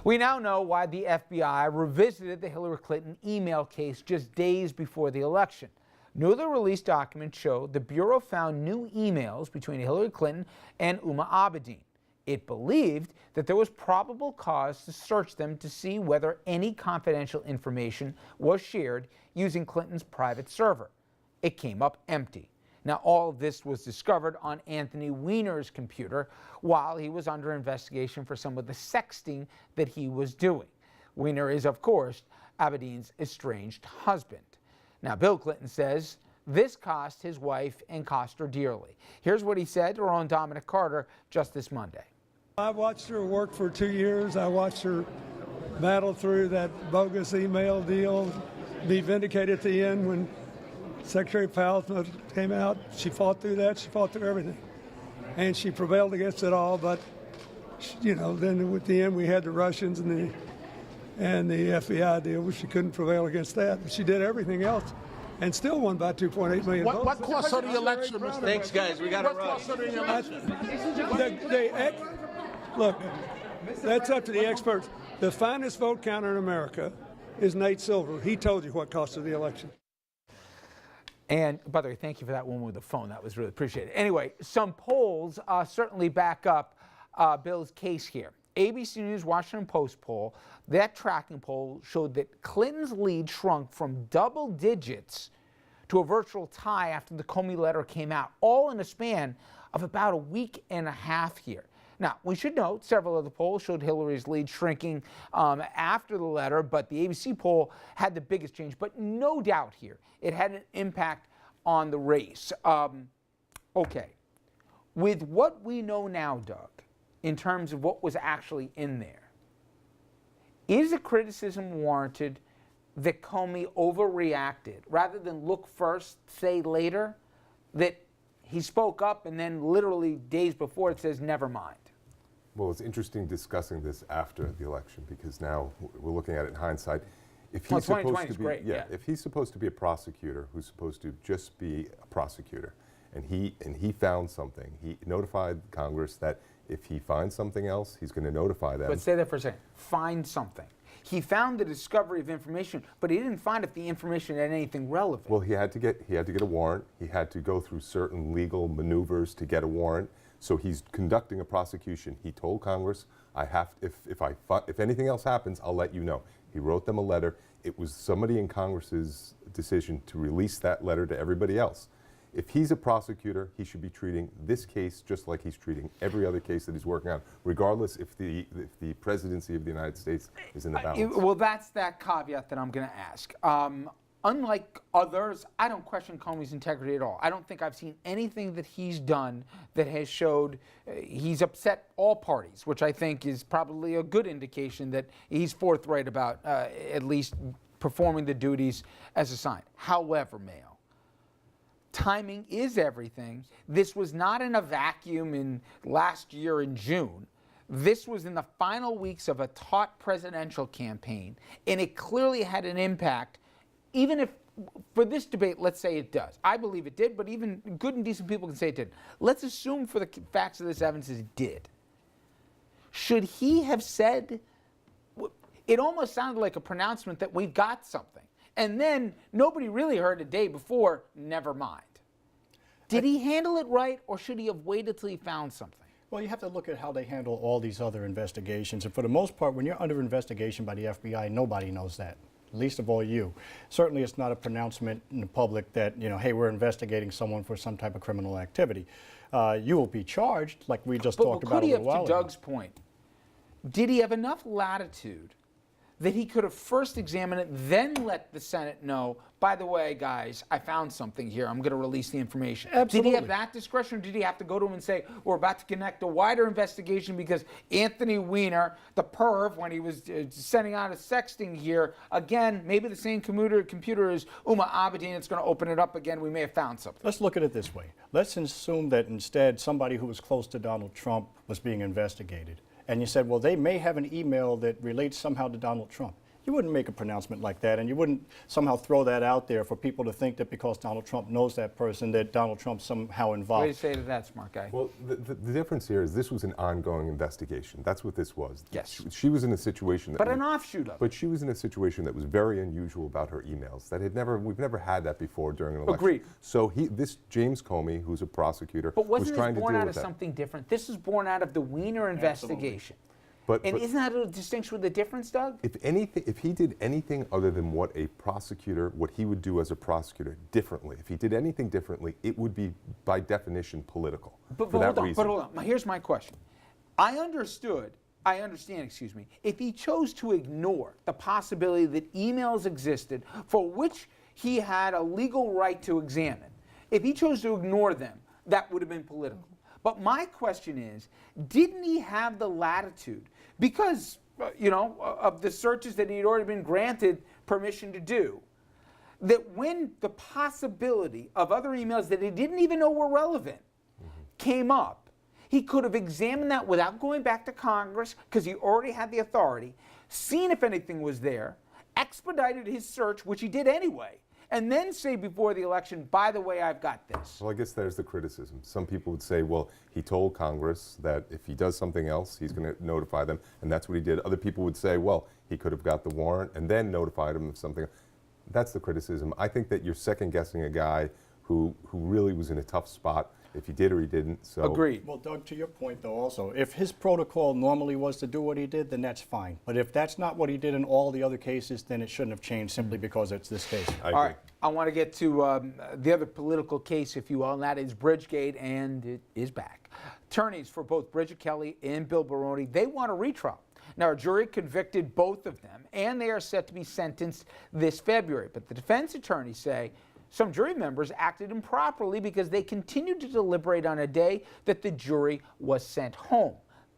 We now know why the FBI revisited the Hillary Clinton email case just days before the election. Newly released documents show the Bureau found new emails between Hillary Clinton and Huma Abedin. It believed that there was probable cause to search them to see whether any confidential information was shared using Clinton's private server. It came up empty. Now, all of this was discovered on Anthony Weiner's computer while he was under investigation for some of the sexting that he was doing. Weiner is, of course, Abedin's estranged husband. Now, Bill Clinton says this cost his wife and cost her dearly. Here's what he said to our own Dominic Carter just this Monday. I watched her work for 2 years. I watched her battle through that bogus email deal, be vindicated at the end when Secretary Powell came out. She fought through that. She fought through everything. And she prevailed against it all. But, you know, then at the end we had the Russians and the FBI deal, which she couldn't prevail against that. But she did everything else and still won by 2.8 million votes. What cost her the election, Mr. Thanks, guys. We got to What rush. cost her the election? Look, that's up to the experts. The finest vote counter in America is Nate Silver. He told you what cost her the election. And by the way, thank you for that one with the phone. That was really appreciated. Anyway, some polls certainly back up Bill's case here. ABC News Washington Post poll, that tracking poll showed that Clinton's lead shrunk from double digits to a virtual tie after the Comey letter came out, all in a span of about a week and a half here. Now, we should note several other polls showed Hillary's lead shrinking after the letter, but the ABC poll had the biggest change. But no doubt here, it had an impact on the race. Okay, with what we know now, Doug, in terms of what was actually in there, is a criticism warranted that Comey overreacted rather than look first, say later, that he spoke up and then literally days before it says never mind? Well, it's interesting discussing this after the election because now we're looking at it in hindsight. If Well, he's supposed 2020 to is be, great, yeah. if he's supposed to be a prosecutor who's supposed to just be a prosecutor, and he found something, he notified Congress that if he finds something else, he's going to notify them. But stay there for a second. Find something. He found the discovery of information, but he didn't find if the information had anything relevant. Well, he had to get a warrant. He had to go through certain legal maneuvers to get a warrant. So he's conducting a prosecution. He told Congress, if anything else happens, I'll let you know. He wrote them a letter. It was somebody in Congress's decision to release that letter to everybody else. If he's a prosecutor, he should be treating this case just like he's treating every other case that he's working on, regardless if the presidency of the United States is in the balance. Well, that's that caveat that I'm going to ask. Unlike others, I don't question Comey's integrity at all. I don't think I've seen anything that he's done that has showed he's upset all parties, which I think is probably a good indication that he's forthright about at least performing the duties as assigned. However, Mayo, timing is everything. This was not in a vacuum in last year in June. This was in the final weeks of a taut presidential campaign, and it clearly had an impact. Even if, for this debate, let's say it does. I believe it did, but even good and decent people can say it did. Let's assume for the facts of this evidence it did. Should he have said, it almost sounded like a pronouncement that we've got something. And then nobody really heard a day before, never mind. Did he handle it right, or should he have waited till he found something? Well, you have to look at how they handle all these other investigations. And for the most part, when you're under investigation by the FBI, nobody knows that. Least of all you. Certainly it's not a pronouncement in the public that, you know, hey, we're investigating someone for some type of criminal activity. You will be charged, like we just talked about a little while ago. To Doug's point, did he have enough latitude that he could have first examined it, then let the Senate know, by the way, guys, I found something here. I'm going to release the information. Absolutely. Did he have that discretion, or did he have to go to him and say, we're about to connect a wider investigation because Anthony Weiner, the perv, when he was sending out a sexting here, again, maybe the same computer as Huma Abedin, it's going to open it up again. We may have found something. Let's look at it this way. Let's assume that instead somebody who was close to Donald Trump was being investigated. And you said, well, they may have an email that relates somehow to Donald Trump. you wouldn't make a pronouncement like that, and you wouldn't somehow throw that out there for people to think that because Donald Trump knows that person, that Donald Trump's somehow involved. What do you say to that, smart guy? Well, the difference here is this was an ongoing investigation. That's what this was. Yes. She was in a situation that. But an offshoot of it. But she was in a situation that was very unusual about her emails. We've never had that before during an election. Agreed. So this James Comey, who's a prosecutor, But was wasn't trying this to born deal out with of that. something different? This is born out of the Weiner investigation. But Isn't that a distinction with a difference, Doug? if he did anything other than what he would do as a prosecutor differently, if he did anything differently, it would be by definition political. But for that hold on, reason. but hold on. Here's my question. I understand, excuse me, if he chose to ignore the possibility that emails existed for which he had a legal right to examine, if he chose to ignore them, that would have been political. But my question is, didn't he have the latitude, because, of the searches that he had already been granted permission to do, that when the possibility of other emails that he didn't even know were relevant came up, he could have examined that without going back to Congress, because he already had the authority, seen if anything was there, expedited his search, which he did anyway, and then say before the election, by the way, I've got this. Well, I guess there's the criticism. Some people would say, well, he told Congress that if he does something else, he's going to notify them, and that's what he did. Other people would say, well, he could have got the warrant and then notified them of something. That's the criticism. I think that you're second-guessing a guy who really was in a tough spot, if he did or he didn't. So Agreed. Well, Doug, to your point, though, also, if his protocol normally was to do what he did, then that's fine. But if that's not what he did in all the other cases, then it shouldn't have changed simply because it's this case. I All agree. right, I want to get to the other political case, if you will, and that is Bridgegate, and it is back. Attorneys for both Bridget Kelly and Bill Baroni, they want a retrial. Now, a jury convicted both of them, and they are set to be sentenced this February. But the defense attorneys say some jury members acted improperly because they continued to deliberate on a day that the jury was sent home.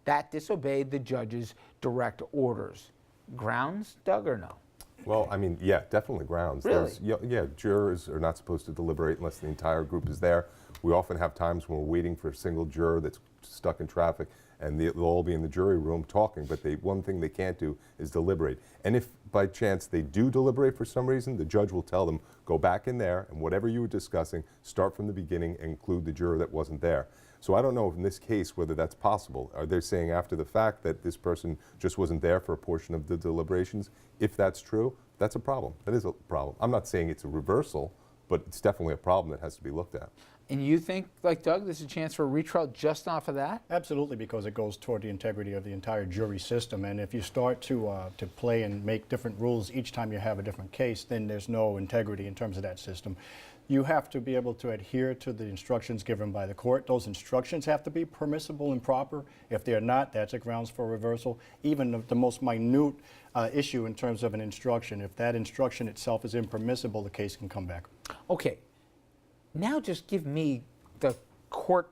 That disobeyed the judge's direct orders. Grounds, Doug, or no? Well, I mean, yeah, definitely grounds. Really? Yeah, jurors are not supposed to deliberate unless the entire group is there. We often have times when we're waiting for a single juror that's stuck in traffic, and they'll all be in the jury room talking, but one thing they can't do is deliberate. And if by chance they do deliberate for some reason, the judge will tell them, go back in there, and whatever you were discussing, start from the beginning and include the juror that wasn't there. So I don't know in this case whether that's possible. Are they saying after the fact that this person just wasn't there for a portion of the deliberations? If that's true, that's a problem. That is a problem. I'm not saying it's a reversal, but it's definitely a problem that has to be looked at. And you think, like Doug, there's a chance for a retrial just off of that? Absolutely, because it goes toward the integrity of the entire jury system. And if you start to play and make different rules each time you have a different case, then there's no integrity in terms of that system. You have to be able to adhere to the instructions given by the court. Those instructions have to be permissible and proper. If they're not, that's a grounds for reversal. Even the most minute issue in terms of an instruction, if that instruction itself is impermissible, the case can come back. Okay, now just give me the court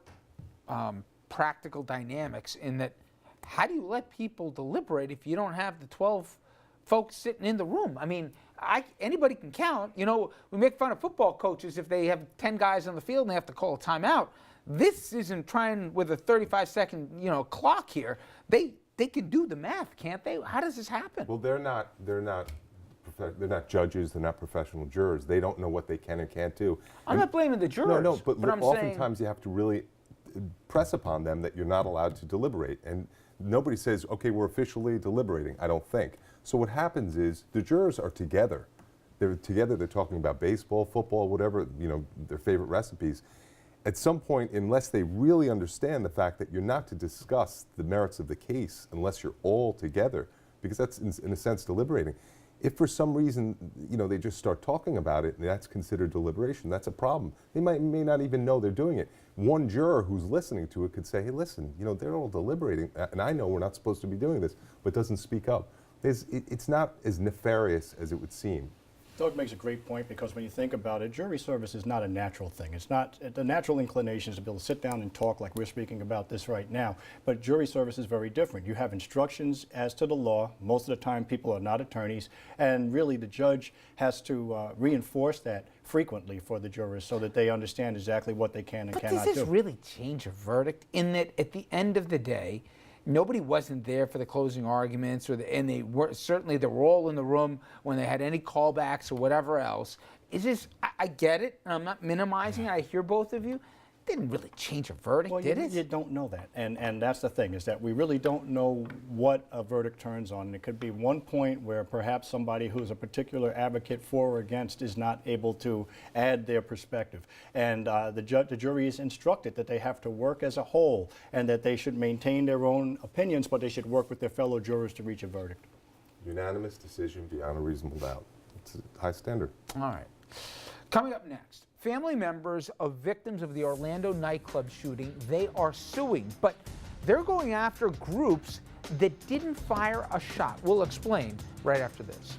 practical dynamics in that, how do you let people deliberate if you don't have the 12 folks sitting in the room? I mean, anybody can count. You know, we make fun of football coaches if they have 10 guys on the field and they have to call a timeout. This isn't trying with a 35-second, clock here. They can do the math, can't they? How does this happen? Well, they're not judges. They're not professional jurors. They don't know what they can and can't do. I'm not blaming the jurors. No, but I'm oftentimes you have to really press upon them that you're not allowed to deliberate. And nobody says, okay, we're officially deliberating, I don't think. So what happens is the jurors are together. They're together, they're talking about baseball, football, whatever, their favorite recipes. At some point, unless they really understand the fact that you're not to discuss the merits of the case unless you're all together, because that's in a sense deliberating. If for some reason, they just start talking about it and that's considered deliberation, that's a problem. They may not even know they're doing it. One juror who's listening to it could say, hey, listen, they're all deliberating, and I know we're not supposed to be doing this, but doesn't speak up. It's not as nefarious as it would seem. Doug makes a great point, because when you think about it, jury service is not a natural thing. It's not, the natural inclination is to be able to sit down and talk like we're speaking about this right now. But jury service is very different. You have instructions as to the law. Most of the time people are not attorneys. And really the judge has to reinforce that frequently for the jurors so that they understand exactly what they can and But cannot do. does this really change a verdict in that at the end of the day, nobody wasn't there for the closing arguments, and they were certainly they were all in the room when they had any callbacks or whatever else. Is this? I get it, and I'm not minimizing it. I hear both of you. Didn't really change a verdict, Well, did you, it? you don't know that, and that's the thing, is that we really don't know what a verdict turns on. It could be one point where perhaps somebody who's a particular advocate for or against is not able to add their perspective. And the jury is instructed that they have to work as a whole and that they should maintain their own opinions, but they should work with their fellow jurors to reach a verdict. Unanimous decision beyond a reasonable doubt. It's a high standard. All right. Coming up next, family members of victims of the Orlando nightclub shooting, they are suing, but they're going after groups that didn't fire a shot. We'll explain right after this.